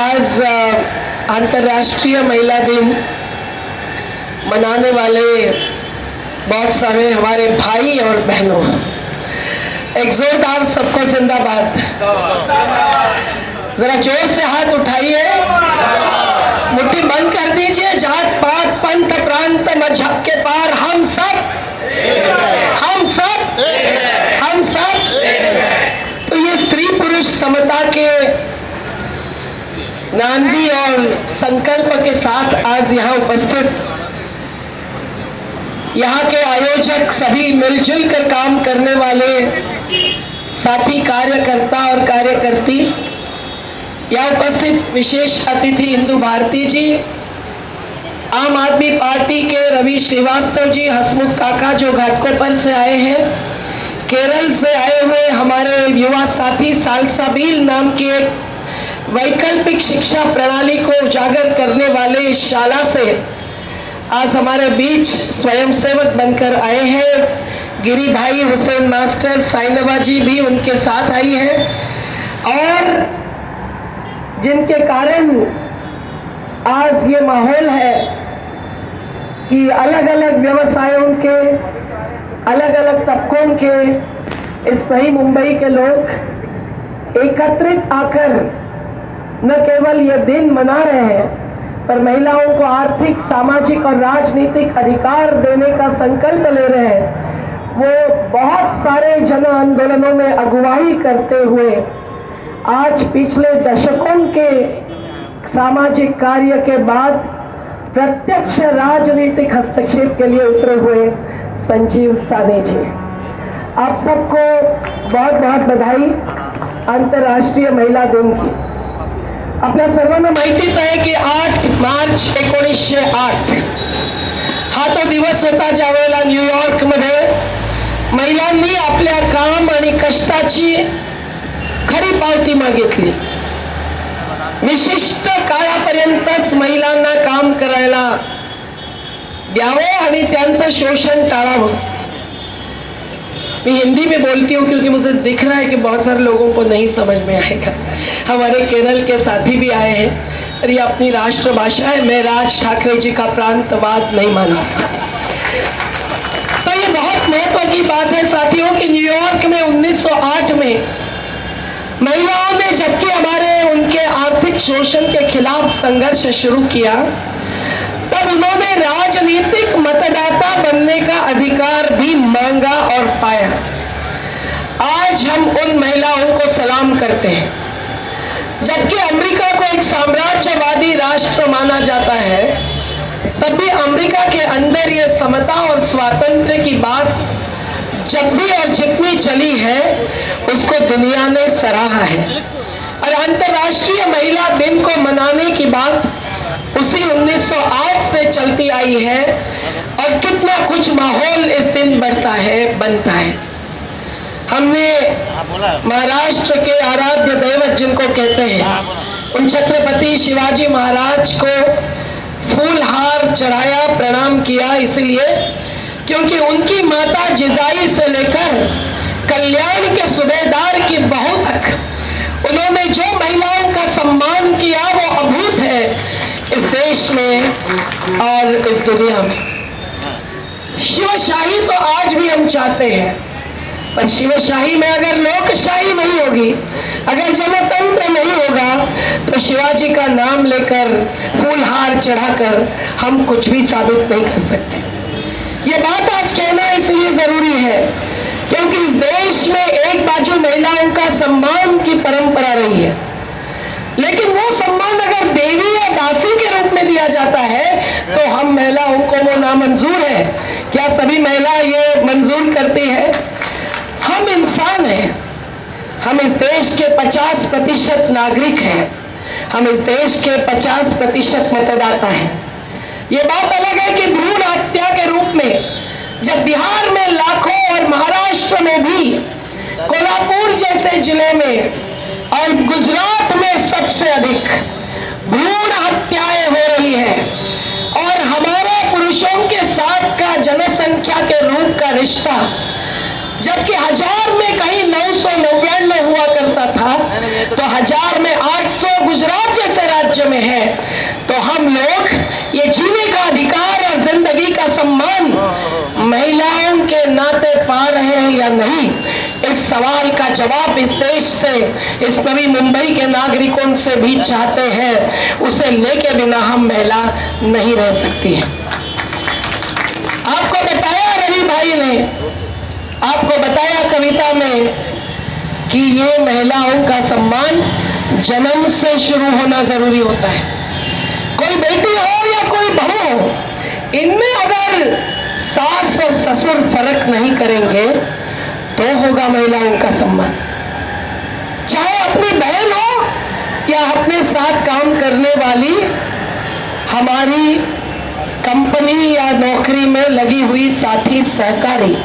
आज अंतर्राष्ट्रीय महिला दिन मनाने वाले बहुत सारे हमारे भाई और बहनों, एक जोरदार सबको जिंदाबाद। जरा जोर से हाथ उठाइए, मुट्ठी बंद कर दीजिए। जात पात पंथ प्रांत मजहब के पार हम सब तो ये स्त्री पुरुष समता के नांदी और संकल्प के साथ आज यहाँ उपस्थित यहाँ के आयोजक, सभी मिलजुल कर काम करने वाले साथी, कार्यकर्ता और कार्यकर्ती, यहाँ उपस्थित विशेष अतिथि इंदु भारती जी, आम आदमी पार्टी के रवि श्रीवास्तव जी, हसमुख काका जो घाटकोपर से आए हैं, केरल से आए हुए हमारे युवा साथी सालसाबिल नाम की एक वैकल्पिक शिक्षा प्रणाली को उजागर करने वाले इस शाला से आज हमारे बीच स्वयंसेवक बनकर आए हैं। गिरी भाई, हुसैन मास्टर, साइनवा जी भी उनके साथ आई हैं और जिनके कारण आज ये माहौल है कि अलग अलग व्यवसायों के, अलग अलग तबकों के इस नई मुंबई के लोग एकत्रित आकर न केवल ये दिन मना रहे हैं पर महिलाओं को आर्थिक, सामाजिक और राजनीतिक अधिकार देने का संकल्प ले रहे हैं। वो बहुत सारे जन आंदोलनों में अगुवाई करते हुए आज पिछले दशकों के सामाजिक कार्य के बाद प्रत्यक्ष राजनीतिक हस्तक्षेप के लिए उतरे हुए संजीव साने जी, आप सबको बहुत बहुत बधाई अंतर्राष्ट्रीय महिला दिन की। आपल्या सर्वांना माहितीच आहे की 8 मार्च 1908 हा तो दिवस होता ज्यावेळेला न्यूयॉर्क मध्ये महिलांनी आपल्या काम आणि कष्टाची खरी पावती मागितली। विशिष्ट काळापर्यंतच महिलांना काम करायला द्यावं आणि त्यांचं शोषण टाळावं। मैं हिंदी में बोलती हूँ क्योंकि मुझे दिख रहा है कि बहुत सारे लोगों को नहीं समझ में आएगा। हमारे केरल के साथी भी आए हैं और ये अपनी राष्ट्रभाषा है। मैं राज ठाकरे जी का प्रांतवाद नहीं मानता। तो ये बहुत महत्व की बात है साथियों कि न्यूयॉर्क में 1908 में महिलाओं ने जबकि हमारे उनके आर्थिक शोषण के खिलाफ संघर्ष शुरू किया, तब उन्होंने राजनीतिक मतदाता बनने का अधिकार भी मांगा और पाया। आज हम उन महिलाओं को सलाम करते हैं। जबकि अमेरिका को एक साम्राज्यवादी राष्ट्र माना जाता है, तब भी अमेरिका के अंदर ये समता और स्वातंत्र्य की बात जब भी और जितनी चली है उसको दुनिया ने सराहा है। और अंतर्राष्ट्रीय महिला दिन को मनाने की बात उसी 1908 से चलती आई है और कितना कुछ माहौल इस दिन बनता है। हमने महाराष्ट्र के आराध्य दैवत जिनको कहते हैं, उन छत्रपति शिवाजी महाराज को फूल हार चढ़ाया, प्रणाम किया, इसलिए क्योंकि उनकी माता जिजाई से लेकर कल्याण के सूबेदार की बहू तक उन्होंने जो महिलाओं का सम्मान किया वो अभूत है इस देश में और इस दुनिया में। शिवशाही तो आज भी हम चाहते हैं, पर शिवशाही में अगर लोकशाही नहीं होगी, अगर जनतंत्र नहीं होगा, तो शिवाजी का नाम लेकर फूलहार चढ़ाकर हम कुछ भी साबित नहीं कर सकते। ये बात आज कहना इसलिए जरूरी है क्योंकि इस देश में एक बाजू महिलाओं का सम्मान की परंपरा रही है, लेकिन वो सम्मान अगर देवी या दासी के रूप में दिया जाता है तो हम महिलाओं को वो नामंजूर है। क्या सभी महिला ये मंजूर करती है? हम इंसान हैं, हम इस देश के 50% नागरिक हैं, हम इस देश के 50% मतदाता हैं। ये बात अलग है कि भ्रूण हत्या के रूप में जब बिहार में लाखों और महाराष्ट्र में भी, कोल्हापुर जैसे जिले में और गुजरात में सबसे अधिक भ्रूण हत्याएं हो रही है और हमारे पुरुषों के साथ का जनसंख्या के रूप का रिश्ता जबकि 1000 में कहीं 999 हुआ करता था, तो 1000 में 800 गुजरात जैसे राज्य में है। तो हम लोग ये जीने का अधिकार और जिंदगी का सम्मान महिलाओं के नाते पा रहे हैं या नहीं, इस सवाल का जवाब इस देश से, इस नवी मुंबई के नागरिकों से भी चाहते हैं। उसे लेके बिना हम महिला नहीं रह सकती है। आपको बताया रवि भाई ने, आपको बताया कविता में कि ये महिलाओं का सम्मान जन्म से शुरू होना जरूरी होता है। कोई बेटी हो या कोई बहू हो, इनमें अगर सास और ससुर फर्क नहीं करेंगे तो होगा महिलाओं का सम्मान। चाहे अपनी बहन हो या अपने साथ काम करने वाली हमारी कंपनी या नौकरी में लगी हुई साथी सहकारी,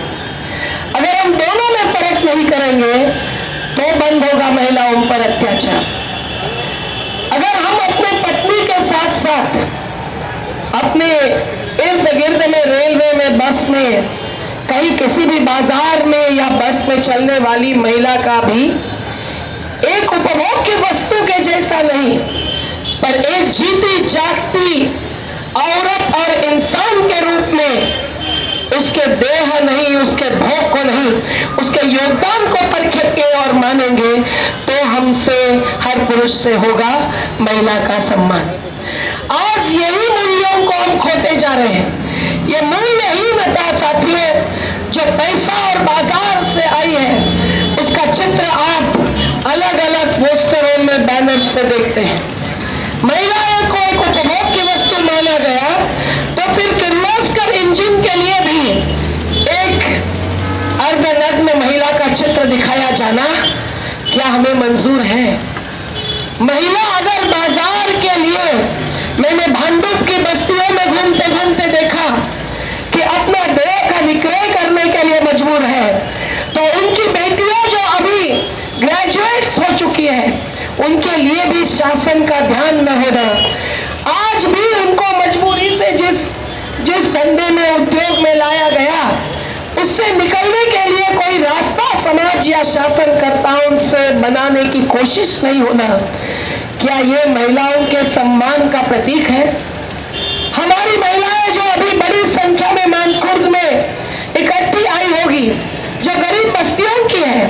अगर हम दोनों में फर्क नहीं करेंगे तो बंद होगा महिलाओं पर अत्याचार। अगर हम अपने पत्नी के साथ साथ अपने इर्द गिर्द में, रेलवे में, बस में, कहीं किसी भी बाजार में या बस में चलने वाली महिला का भी एक उपभोग की वस्तु के जैसा नहीं, पर एक जीती जागती औरत और इंसान के रूप में उसके देह नहीं, उसके भोग को नहीं, उसके योगदान को परखेंगे और मानेंगे तो हमसे, हर पुरुष से होगा महिला का सम्मान। आज यही मूल्यों को हम खोते जा रहे हैं। ये मूल्यहीनता साथियों जो पैसा और बाजार से आई है, उसका चित्र आप अलग अलग पोस्टरों में, बैनर्स पे देखते हैं। महिलाओं को एक उपभोग की वस्तु माना गया तो फिर किर्लोस्कर इंजन के लिए भी एक अर्धनग्न महिला का चित्र दिखाया जाना क्या हमें मंजूर है? महिला अगर बाजार के लिए, मैंने भांडुप की बस्तियों में घूमते घूमते देखा कि अपना देह का विक्रय करने के लिए मजबूर है, तो उनकी बेटियां जो अभी ग्रेजुएट्स हो चुकी है, उनके लिए भी शासन का ध्यान न होना, आज भी उनको मजबूरी से जिस धंधे में, उद्योग में लाया गया, उससे निकलने के लिए कोई रास्ता समाज या शासनकर्ताओं से बनाने की कोशिश नहीं होना, क्या ये महिलाओं के सम्मान का प्रतीक है? हमारी महिलाएं जो अभी बड़ी संख्या में मानखुर्द में इकट्ठी आई होगी, जो गरीब बस्तियों की है,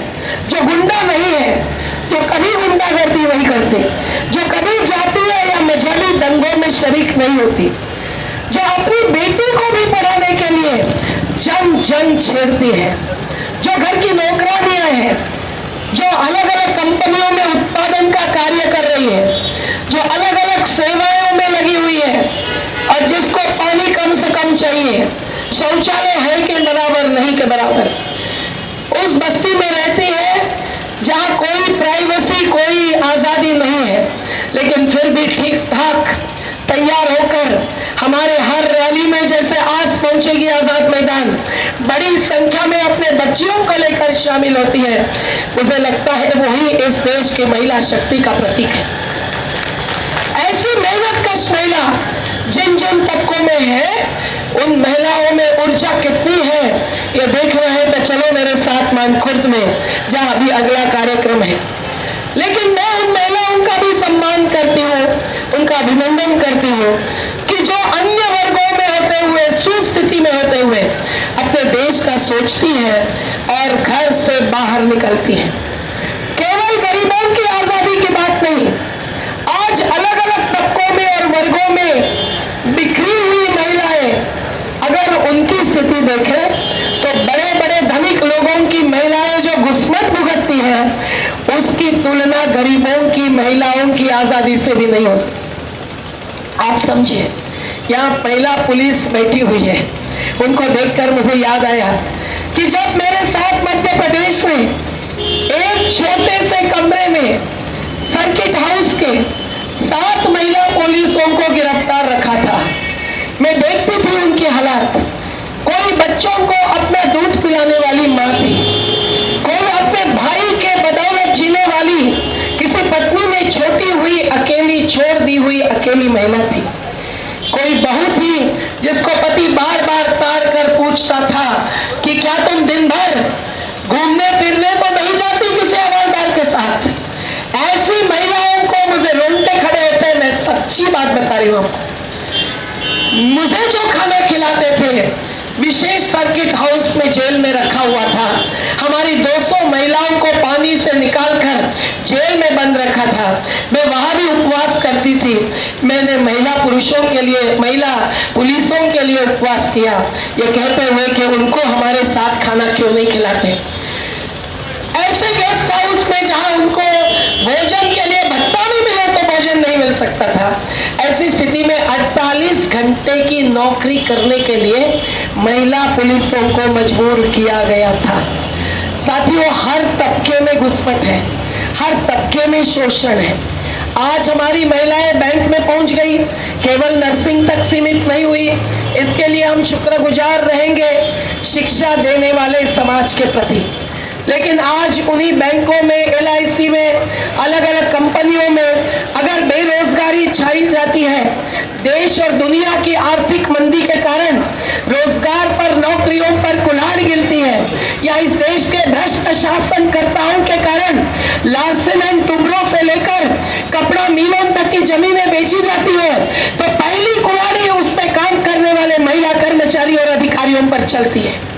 जो गुंडा नहीं है, जो कभी गुंडागर्दी नहीं करती, जो कभी जातीय या मजहबी दंगों में शरीक नहीं होती, जो अपनी बेटी को भी पढ़ाने के लिए जंग छेड़ती है, जो घर की नौकरानियां हैं, जो अलग अलग कंपनियों में उत्पादन का कार्य कर रही है, जो अलग अलग सेवाओं में लगी हुई है, और जिसको पानी कम से कम चाहिए, शौचालय है के बराबर नहीं के बराबर, उस बस्ती में रहती है जहां कोई प्राइवेसी, कोई आजादी नहीं है, लेकिन फिर भी ठीक ठाक तैयार होकर हमारे हर रैली में, जैसे आज पहुंचेगी आजाद मैदान, बड़ी संख्या में अपने बच्चियों को लेकर शामिल होती है। मुझे लगता है वही इस देश की महिला शक्ति का प्रतीक है। ऐसी मेहनतकश महिला जिन जिन तबकों में है, उन महिलाओं में ऊर्जा कितनी है ये देखना है तो चलो मेरे साथ मानखुर्द में, जहां अभी अगला कार्यक्रम है। लेकिन मैं उन महिलाओं का भी सम्मान करती हूँ, उनका अभिनंदन करती हूँ कि जो अन्य वर्गों में होते हुए, सुस्थिति में होते हुए अपने देश का सोचती है और घर से बाहर निकलती है। केवल गरीबों की आजादी की बात नहीं, आज अलग अलग तबकों में और वर्गों में बिखरी हुई महिलाएं, अगर उनकी स्थिति देखें तो बड़े बड़े धनिक लोगों की महिलाएं जो घुसमट भुगतती हैं, उसकी तुलना गरीबों की महिलाओं की आजादी से भी नहीं हो सकती। आप समझिए, यहाँ महिला पुलिस बैठी हुई है, उनको देखकर मुझे याद आया कि जब मेरे साथ मध्य प्रदेश में एक छोटे से कमरे में सर्किट हाउस के 7 महिला पुलिसों को गिरफ्तार रखा था, मैं देखती थी उनकी हालात। कोई बच्चों को अपना दूध पिलाने वाली माँ थी, कोई अपने भाई के बदौलत जीने वाली, किसी पत्नी ने छोटी हुई अकेली छोड़ दी हुई अकेली महिला थी, कोई बहू थी जिसको पति बार बार तार कर पूछता था कि क्या तुम दिन भर घूमने फिरने तो नहीं जाती? मुझे जो खाना खिलाते थे विशेष सर्किट हाउस में जेल में रखा हुआ था। हमारी 200 महिलाओं को पानी से निकालकर जेल में बंद रखा था। मैं वहां भी उपवास करती थी। मैंने महिला पुरुषों के लिए, महिला पुलिसों के लिए उपवास किया, ये कहते हुए कि उनको हमारे साथ खाना क्यों नहीं खिलाते। ऐसे गेस्ट हाउस में जहां उनको भोजन के लिए भत्ता भी मिले तो भोजन नहीं मिल सकता था। ऐसी स्थिति में 48 घंटे की नौकरी करने के लिए महिला पुलिसों को मजबूर किया गया था। साथियों, हर तबके में घुसपैठ है, हर तबके में शोषण है। आज हमारी महिलाएं बैंक में पहुंच गई, केवल नर्सिंग तक सीमित नहीं हुई। इसके लिए हम शुक्रगुजार रहेंगे शिक्षा देने वाले समाज के प्रति। लेकिन आज उन्हीं बैंकों में, LIC में, अलग अलग कंपनियों में अगर बेरोजगारी छाई जाती है, देश और दुनिया की आर्थिक मंदी के कारण रोजगार पर, नौकरियों पर कुल्हाड़ गिरती है, या इस देश के भ्रष्ट शासनकर्ताओं के कारण लार्सन एंड टुब्रो से लेकर कपड़ा मिलों तक की जमीनें बेची जाती है, तो पहली कुल्हाड़ी उसमें काम करने वाले महिला कर्मचारी और अधिकारियों पर चलती है।